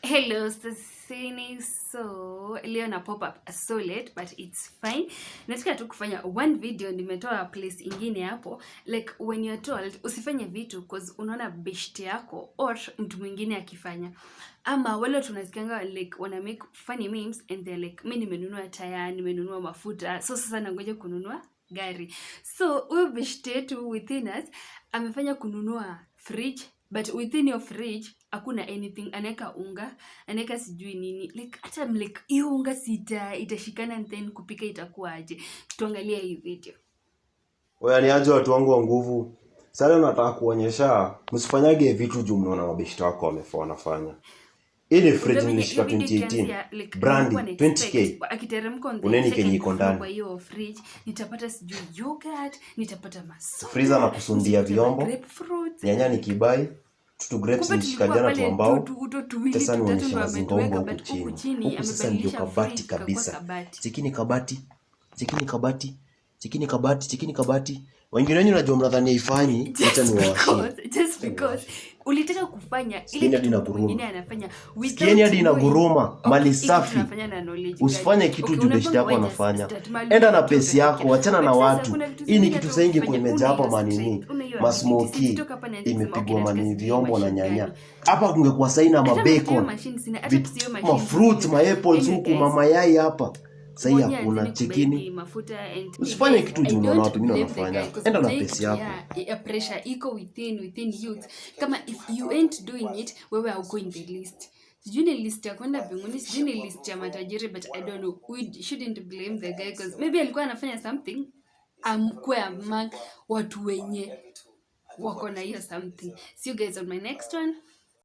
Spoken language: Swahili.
Hello, Sasini. So, leo na pop up so late, but it's fine. Nataka tu kufanya one video, nimetoa place ingine hapo. Like when you're told, usifanye vitu cause unaona best yako or mtu mwingine akifanya. Ama wale tunasikianga like wanna make funny memes and they're like, mimi nimenunua taya, nimenunua mafuta. So sasa nangoja kununua gari. So, huyo best yetu within us amefanya kununua fridge. But within your fridge, hakuna anything. Aneka unga, aneka sijui nini. Like, hata like, hiyo unga itashikana and then kupika itakuwa aje. Tuangalia hii video. Oya ni aje watu wangu wa nguvu. Sasa nataka kuonyesha msifanyage vitu juu mnaona mabeshte wako wanafanya. Hii ni fridge nilishika 2018. Brand 20k. Akiteremka on uneni kenye iko ndani. Kwa hiyo fridge nitapata sijui yogurt, nitapata masoda. Freezer na kusundia vyombo. Nyanya ni kibai. Tutu grapes nishikajana tu ambao. Sasa nionyeshe mazingombo huku chini. Huku sasa ndio kabati kabisa. Chikini kabati. Chikini kabati. Chikini kabati. Chikini kabati. Wengine wenyu najua mnadhani haifanyi, acha niwawashie. Just because ulitaka kufanya ile kitu mwingine anafanya. Sikieni hadi inaguruma, mali safi. Usifanye kitu juu beshte yako anafanya. Enda na pesi yako, achana na watu. Hii ni kitu saingi kwa imejaa hapa manini. Masmoki imepigwa manini vyombo na nyanya. Hapa kungekuwa saina mabacon. Ma fruit, ma apples huku, mayai hapa. Sasa hakuna chikini. Usifanye kitu juu unaona watu wengine wanafanya. Enda na pesa yako. Pressure iko within youth. Kama if you ain't doing it, wewe hauko in the list. Sijui ni list ya kwenda mbinguni, sijui ni list ya matajiri, but I don't know. We shouldn't blame the guy because maybe alikuwa anafanya something amkwe among watu wenye wako na hiyo something. See you guys on my next one.